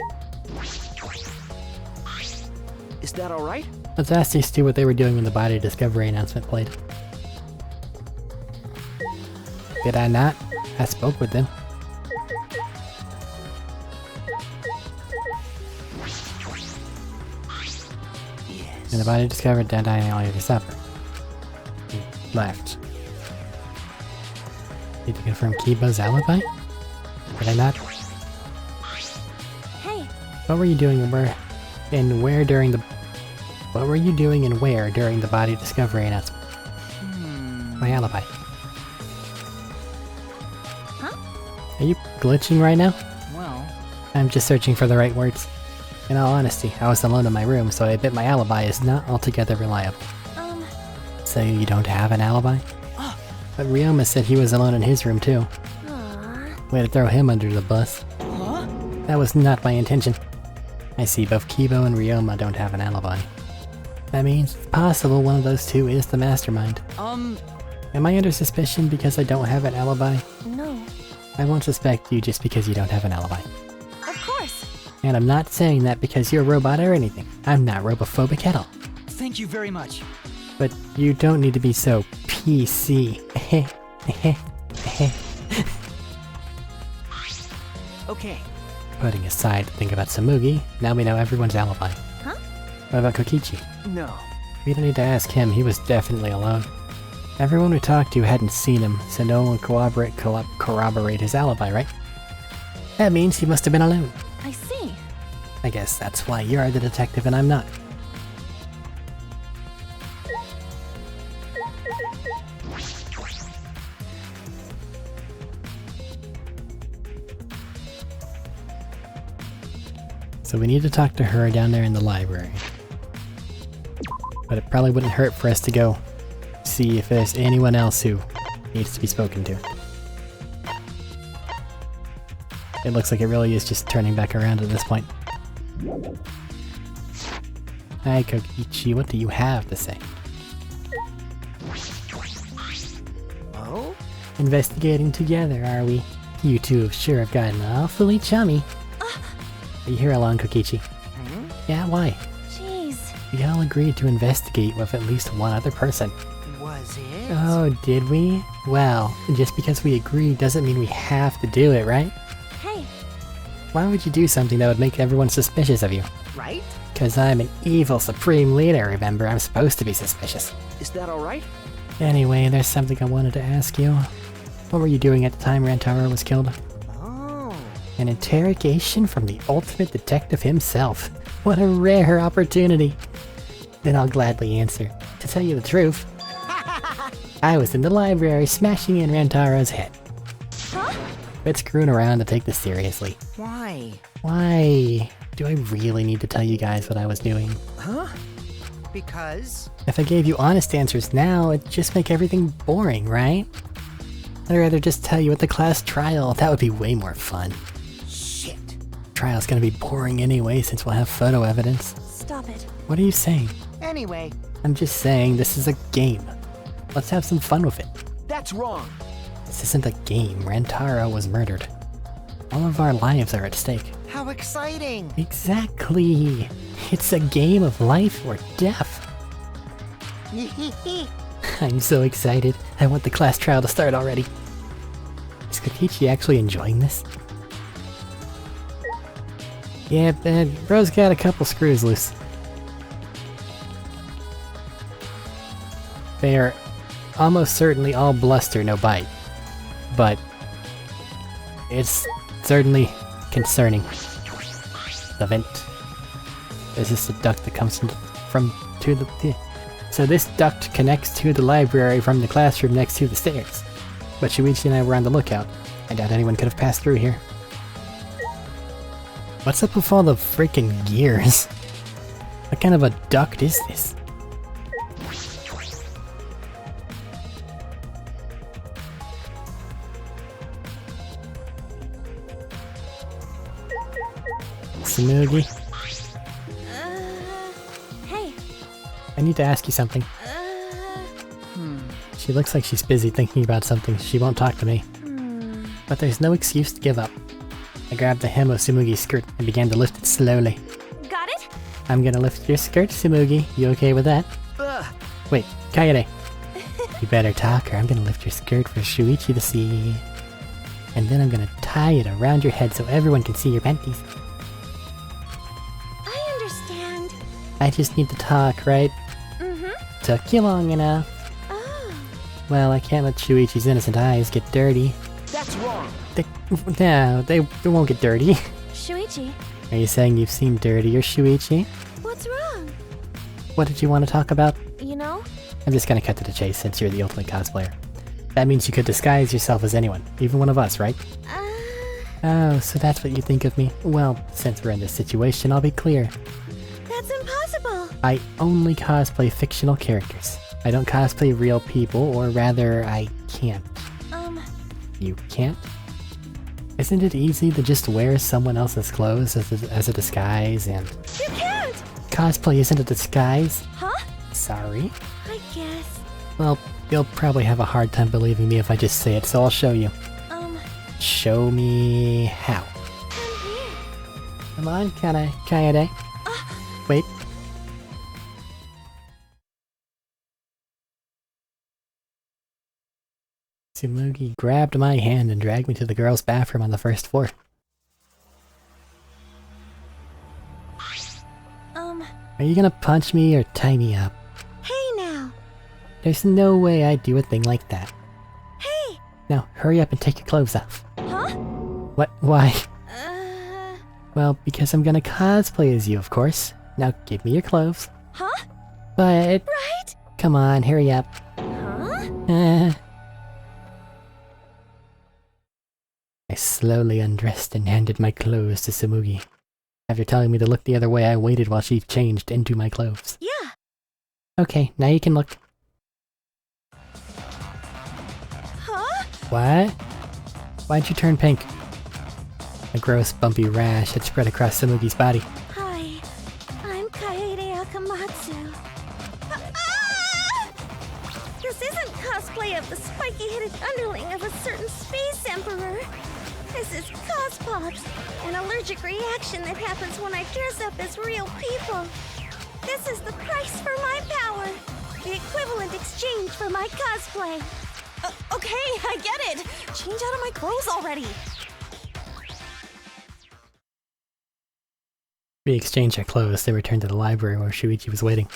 Is that alright? Let's ask these two what they were doing when the body discovery announcement played. Did I not? I spoke with them. Yes. And the body discovered dead dining all over supper. He left. Need to confirm Kibo's alibi? Did I not? Hey, What were you doing and where during the... What were you doing and where during the body discovery announcement? My alibi. Huh? Are you glitching right now? Well... I'm just searching for the right words. In all honesty, I was alone in my room, so I bet my alibi is not altogether reliable. So you don't have an alibi? But Ryoma said he was alone in his room too. Aww. Way to throw him under the bus. Huh? That was not my intention. I see both Kibo and Ryoma don't have an alibi. That means it's possible one of those two is the mastermind. Am I under suspicion because I don't have an alibi? No. I won't suspect you just because you don't have an alibi. Of course. And I'm not saying that because you're a robot or anything. I'm not robophobic at all. Thank you very much. But you don't need to be so PC. Okay. Putting aside to think about Sumugi, now we know everyone's alibi. Huh? What about Kokichi? No. We don't need to ask him, he was definitely alone. Everyone we talked to hadn't seen him, so no one would corroborate his alibi, right? That means he must have been alone. I see. I guess that's why you're the detective and I'm not. So we need to talk to her down there in the library. But it probably wouldn't hurt for us to go see if there's anyone else who needs to be spoken to. It looks like it really is just turning back around at this point. Hi Kokichi, what do you have to say? Oh? Investigating together, are we? You two sure have gotten awfully chummy. Are you here alone, Kokichi? Hmm? Yeah, why? Jeez. We all agreed to investigate with at least one other person. Was it? Oh, did we? Well, just because we agreed doesn't mean we have to do it, right? Hey, Why would you do something that would make everyone suspicious of you? Right? Because I'm an evil supreme leader, remember? I'm supposed to be suspicious. Is that alright? Anyway, there's something I wanted to ask you. What were you doing at the time Rantaro was killed? Oh. An interrogation from the ultimate detective himself. What a rare opportunity. Then I'll gladly answer. To tell you the truth, I was in the library smashing in Rantaro's head. huh? Quit screwing around and take this seriously. Why? Why? Do I really need to tell you guys what I was doing? Huh? Because? If I gave you honest answers now, it'd just make everything boring, right? I'd rather just tell you at the class trial. That would be way more fun. Shit. Trial's gonna be boring anyway since we'll have photo evidence. Stop it. What are you saying? Anyway, I'm just saying this is a game. Let's have some fun with it. that's wrong. This isn't a game. Rantaro was murdered. All of our lives are at stake. How exciting. Exactly. It's a game of life or death. I'm so excited. I want the class trial to start already. Is Kokichi actually enjoying this? Yeah, bro's got a couple screws loose. They are almost certainly all bluster, no bite. But it's certainly concerning. The vent. There's just a duct that comes to the... So this duct connects to the library from the classroom next to the stairs. But Shuichi and I were on the lookout. I doubt anyone could have passed through here. What's up with all the freaking gears? What kind of a duct is this? Tsumugi, Hey. I need to ask you something. She looks like she's busy thinking about something. She won't talk to me. But there's no excuse to give up. I grabbed the hem of Tsumugi's skirt and began to lift it slowly. Got it? I'm gonna lift your skirt, Tsumugi. You okay with that? Ugh. Wait, Kaede. You better talk or I'm gonna lift your skirt for Shuichi to see. And then I'm gonna tie it around your head so everyone can see your panties. I understand. I just need to talk, right? Mm-hmm. Took you long enough. Oh. Well, I can't let Shuichi's innocent eyes get dirty. That's wrong. No, they won't get dirty. Shuichi, Are you saying you've seen dirtier, Shuichi? what's wrong? What did you want to talk about? You know? I'm just gonna cut to the chase since you're the ultimate cosplayer. That means you could disguise yourself as anyone, even one of us, right? Oh, so that's what you think of me? Well, since we're in this situation, I'll be clear. That's impossible. I only cosplay fictional characters. I don't cosplay real people, or rather, I can't. You can't? Isn't it easy to just wear someone else's clothes as a disguise and... You can't! Cosplay isn't a disguise? Huh? Sorry? I guess. Well, you'll probably have a hard time believing me if I just say it, so I'll show you. Show me how. I'm here. Come on, Kaede. Wait. Tsumugi grabbed my hand and dragged me to the girls' bathroom on the first floor. Are you gonna punch me or tie me up? Hey now. There's no way I'd do a thing like that. Hey! Now, hurry up and take your clothes off. Huh? What? Why? Well, because I'm gonna cosplay as you, of course. Now, give me your clothes. Huh? But... Right? Come on, hurry up. Huh? I slowly undressed and handed my clothes to Tsumugi. After telling me to look the other way, I waited while she changed into my clothes. Yeah. Okay, now you can look. Huh? What? Why'd you turn pink? A gross, bumpy rash had spread across Tsumugi's body. Hi. I'm Kaede Akamatsu. This isn't cosplay of the spiky-headed underling of a certain space emperor. This is cosplay pops. An allergic reaction that happens when I dress up as real people. This is the price for my power. The equivalent exchange for my cosplay. Okay, I get it. Change out of my clothes already. We exchanged our clothes, they returned to the library where Shuichi was waiting.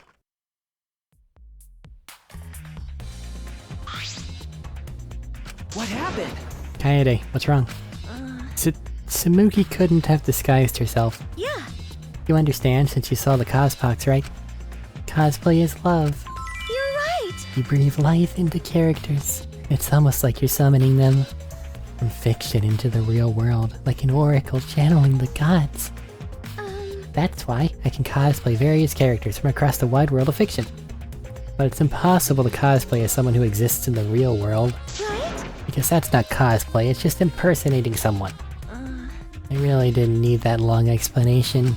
What happened? Kaede, what's wrong? Tsumugi couldn't have disguised herself. Yeah, You understand since you saw the Cospox, right? Cosplay is love. you're right. You breathe life into characters. It's almost like you're summoning them from fiction into the real world, like an oracle channeling the gods. That's why I can cosplay various characters from across the wide world of fiction. But it's impossible to cosplay as someone who exists in the real world, Right? because that's not cosplay, it's just impersonating someone. I really didn't need that long explanation.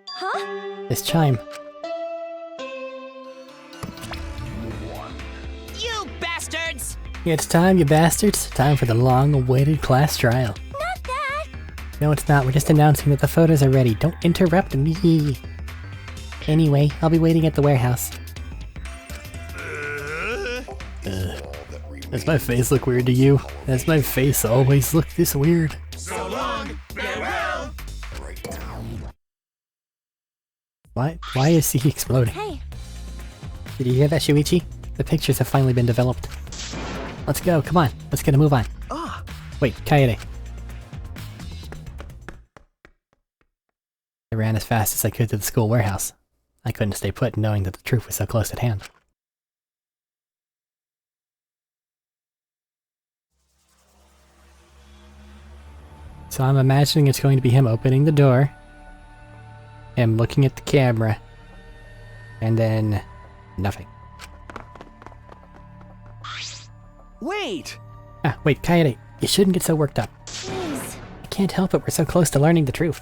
Huh? This chime. You bastards! It's time, you bastards. Time for the long-awaited class trial. Not that. No, it's not. We're just announcing that the photos are ready. Don't interrupt me. Anyway, I'll be waiting at the warehouse. Does my face look weird to you? Does my face always look this weird? So long, farewell! Why is he exploding? Hey, Did you hear that, Shuichi? The pictures have finally been developed. Let's go, come on. Let's get a move on. Ah, Wait, Kaede. I ran as fast as I could to the school warehouse. I couldn't stay put knowing that the truth was so close at hand. So I'm imagining it's going to be him opening the door, him looking at the camera, and then nothing. wait! Ah, wait, Kaede, you shouldn't get so worked up. please. I can't help it, we're so close to learning the truth.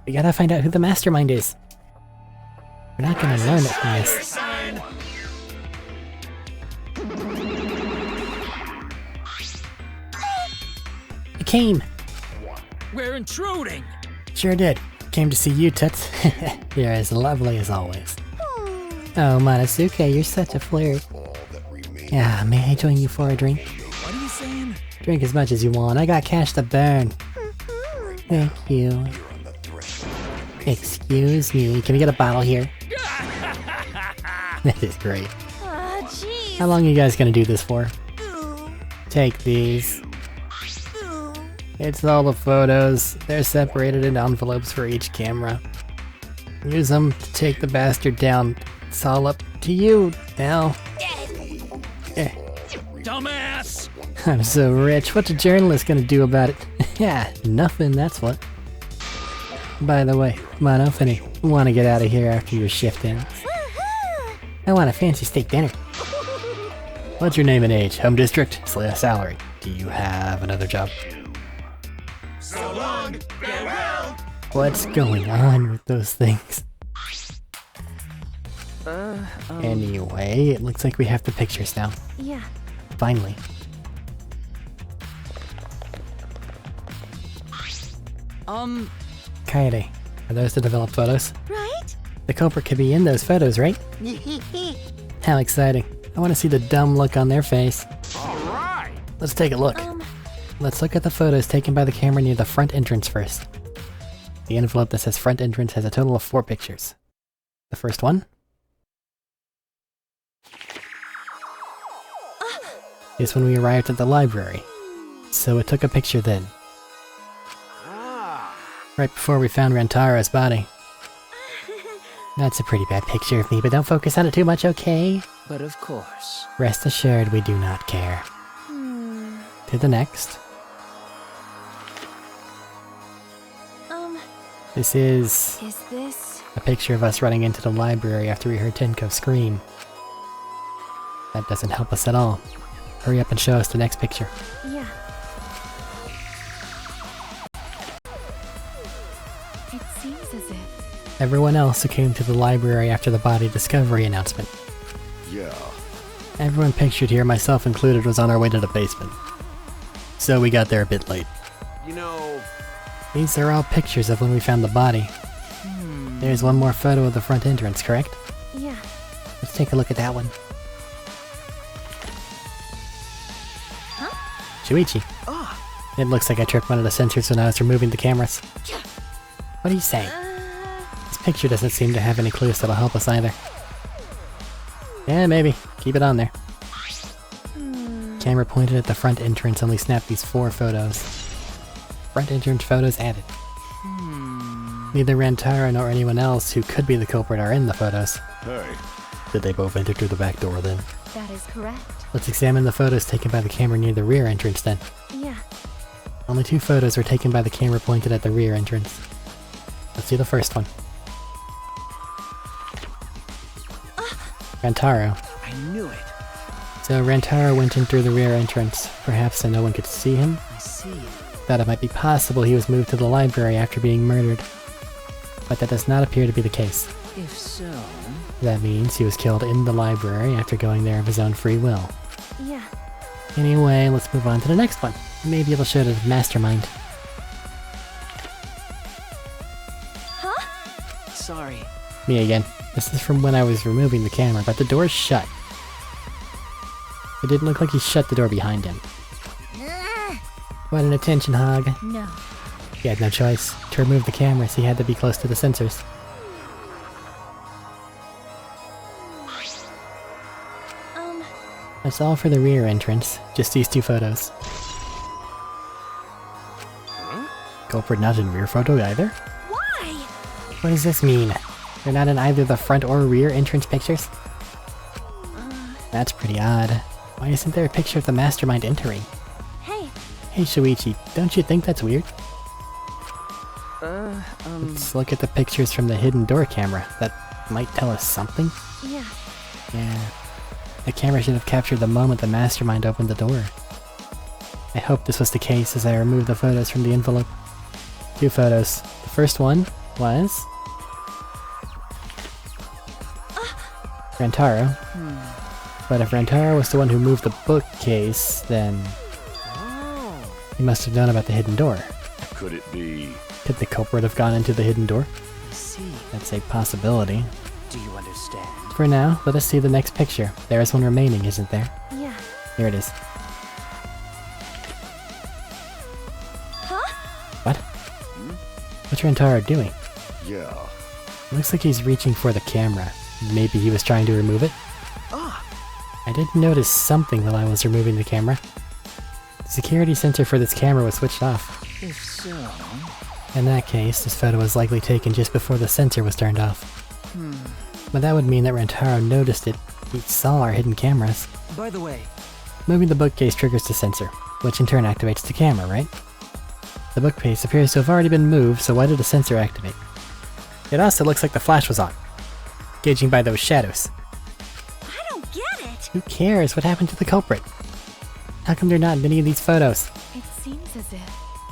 We gotta find out who the mastermind is. We're not gonna learn it from this. Sign! You came! We're intruding! Sure did. Came to see you, Toots. You're as lovely as always. Oh, Monosuke, you're such a flirt. Yeah, may I join you for a drink? What are you saying? Drink as much as you want. I got cash to burn. Thank you. Excuse me, can we get a bottle here? This is great. Ah, jeez. How long are you guys gonna do this for? Ooh, Take these. ooh. It's all the photos. They're separated in envelopes for each camera. Use them to take the bastard down. It's all up to you now. Eh, Dumbass! I'm so rich. What's a journalist gonna do about it? Yeah, nothing, that's what. By the way, Monofany, wanna get out of here after your shift ends? Woohoo! I want a fancy steak dinner. What's your name and age? Home district? Salary? Do you have another job? So long, farewell! What's going on with those things? Anyway, it looks like we have the pictures now. Yeah. Finally. Kaede, are those the developed photos? Right? The culprit could be in those photos, right? How exciting. I want to see the dumb look on their face. Alright! Let's take a look. Let's look at the photos taken by the camera near the front entrance first. The envelope that says front entrance has a total of 4 pictures. The first one is when we arrived at the library. So it took a picture then. Right before we found Rantaro's body. That's a pretty bad picture of me, but don't focus on it too much, okay? But of course. Rest assured we do not care. To the next. This is this? a picture of us running into the library after we heard Tenko scream. That doesn't help us at all. Hurry up and show us the next picture. Yeah. It seems as if... Everyone else who came to the library after the body discovery announcement. Yeah. Everyone pictured here, myself included, was on our way to the basement. So we got there a bit late. You know... These are all pictures of when we found the body. There's one more photo of the front entrance, correct? Yeah. Let's take a look at that one. Huh? Shuichi. Ah! It looks like I tripped one of the sensors when I was removing the cameras. What are you saying? This picture doesn't seem to have any clues that'll help us either. Yeah, maybe. Keep it on there. Camera pointed at the front entrance only snapped these 4 photos. Front entrance photos added. Neither Rantaro nor anyone else who could be the culprit are in the photos. Hey. Did they both enter through the back door then? That is correct. Let's examine the photos taken by the camera near the rear entrance then. Yeah. Only 2 photos were taken by the camera pointed at the rear entrance. Let's see the first one. Rantaro. I knew it. So Rantaro went in through the rear entrance, perhaps so no one could see him? I see. Thought it might be possible he was moved to the library after being murdered. But that does not appear to be the case. If so... That means he was killed in the library after going there of his own free will. Yeah. Anyway, let's move on to the next one. Maybe it'll show the mastermind. Huh? Sorry. Me again. This is from when I was removing the camera, but the door's shut. It didn't look like he shut the door behind him. What an attention hog. No. He had no choice. To remove the cameras, he had to be close to the sensors. That's all for the rear entrance. Just these 2 photos. Culprit not in rear photo either? Why? What does this mean? They're not in either the front or rear entrance pictures? That's pretty odd. Why isn't there a picture of the mastermind entering? Hey. Hey Shuichi, don't you think that's weird? Let's look at the pictures from the hidden door camera. That might tell us something? Yeah. Yeah. The camera should have captured the moment the mastermind opened the door. I hope this was the case as I removed the photos from the envelope. 2 photos. The first one was... Rantaro. But if Rantaro was the one who moved the bookcase, then... He must have known about the hidden door. Could it be? Could the culprit have gone into the hidden door? I see. That's a possibility. Do you understand? For now, let us see the next picture. There is one remaining, isn't there? Yeah. Here it is. Huh? What? What's Rantaro doing? Yeah. Looks like he's reaching for the camera. Maybe he was trying to remove it? Ah! I did notice something while I was removing the camera. The security sensor for this camera was switched off. If so... In that case, this photo was likely taken just before the sensor was turned off. But that would mean that Rantaro noticed it. He saw our hidden cameras. By the way... Moving the bookcase triggers the sensor, which in turn activates the camera, right? The bookcase appears to have already been moved, so why did the sensor activate? It also looks like the flash was on, gauging by those shadows. I don't get it. Who cares? What happened to the culprit? How come they're not in any of these photos? It seems as if...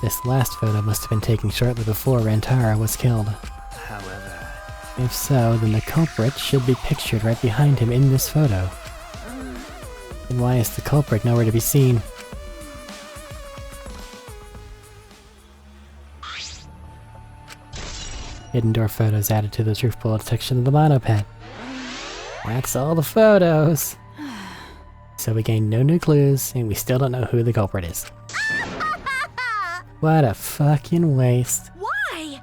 This last photo must have been taken shortly before Rantaro was killed. However... If so, then the culprit should be pictured right behind him in this photo. Then why is the culprit nowhere to be seen? Hidden door photos added to the truth bullet section of the monopad. That's all the photos! So we gained no new clues, and we still don't know who the culprit is. What a fucking waste. Why?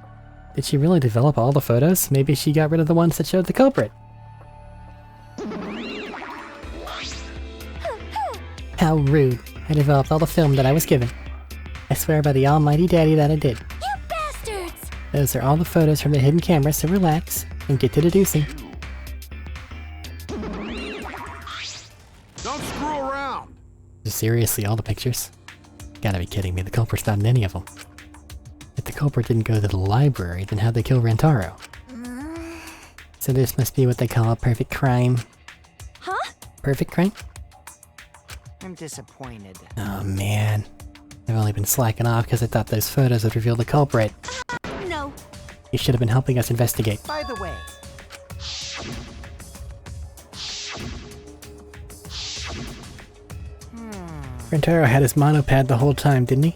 Did she really develop all the photos? Maybe she got rid of the ones that showed the culprit. How rude. I developed all the film that I was given. I swear by the almighty daddy that I did. You bastards! Those are all the photos from the hidden camera, so relax and get to deducing. Don't screw around. Seriously, all the pictures? Gotta be kidding me, the culprit's not in any of them. If the culprit didn't go to the library, then how'd they kill Rantaro? So this must be what they call a perfect crime. Huh? Perfect crime? I'm disappointed. Oh man. I've only been slacking off because I thought those photos would reveal the culprit. No. You should have been helping us investigate. By the way... Rentaro had his monopad the whole time, didn't he?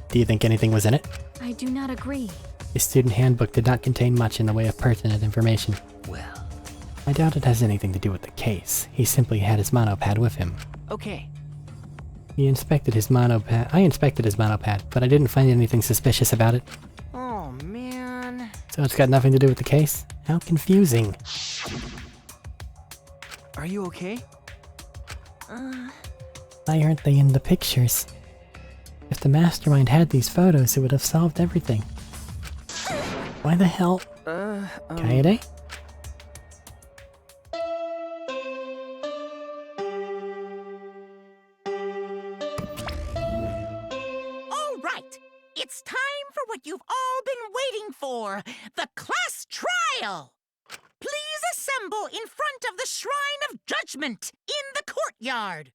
Do you think anything was in it? I do not agree. His student handbook did not contain much in the way of pertinent information. Well, I doubt it has anything to do with the case. He simply had his monopad with him. okay. I inspected his monopad, but I didn't find anything suspicious about it. Oh, man. So it's got nothing to do with the case? How confusing. Are you okay? Why aren't they in the pictures? If the mastermind had these photos, it would have solved everything. Why the hell? Kaede? All right, it's time for what you've all been waiting for, the class trial. Please assemble in front of the Shrine of Judgment in the courtyard.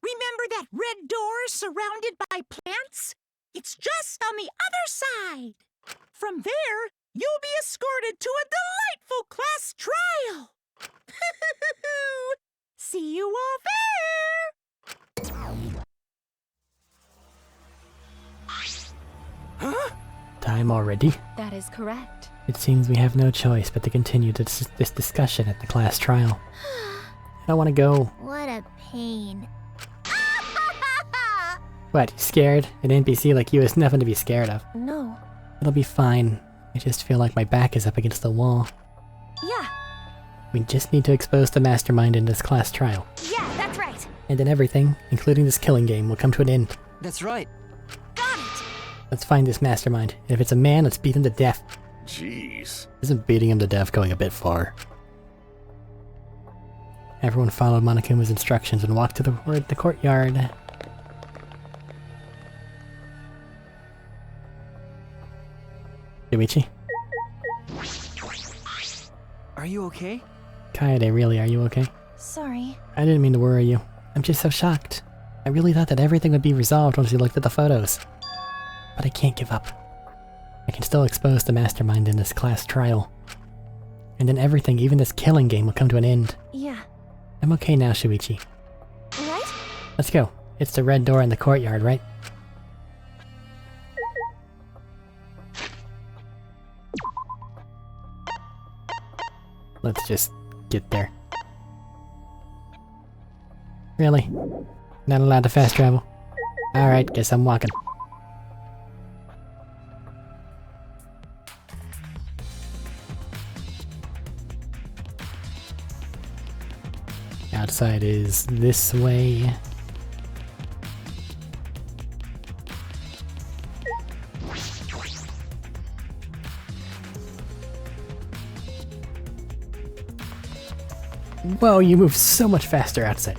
Remember that red door surrounded by plants? It's just on the other side. From there, you'll be escorted to a delightful class trial. See you all there. Time already? That is correct. It seems we have no choice but to continue this discussion at the class trial. I don't want to go. What a pain. What, you scared? An NPC like you is nothing to be scared of. No. It'll be fine. I just feel like my back is up against the wall. Yeah. We just need to expose the mastermind in this class trial. Yeah, that's right. And then everything, including this killing game, will come to an end. That's right. Got it. Let's find this mastermind. And if it's a man, let's beat him to death. Jeez. Isn't beating him to death going a bit far? Everyone followed Monokuma's instructions and walked to the courtyard. Yuichi? Are you okay? Kaede, really, are you okay? Sorry. I didn't mean to worry you. I'm just so shocked. I really thought that everything would be resolved once we looked at the photos. But I can't give up. I can still expose the mastermind in this class trial. And then everything, even this killing game, will come to an end. Yeah. I'm okay now, Shuichi. Right? Let's go. It's the red door in the courtyard, right? Let's just get there. Really? Not allowed to fast travel? Alright, guess I'm walking. Outside is this way. Whoa, you move so much faster outside.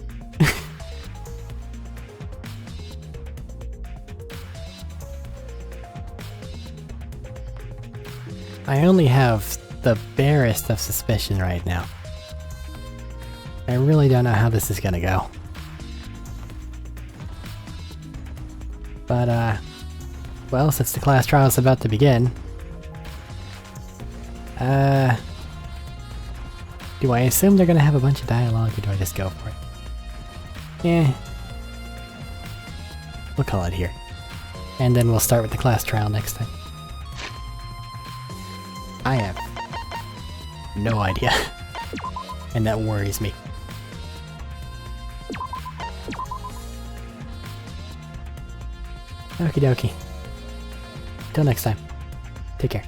I only have the barest of suspicion right now. I really don't know how this is gonna go. But, well, since the class trial is about to begin... do I assume they're gonna have a bunch of dialogue, or do I just go for it? Yeah. We'll call it here. And then we'll start with the class trial next time. I have no idea. And that worries me. Okie dokie. Till next time. Take care.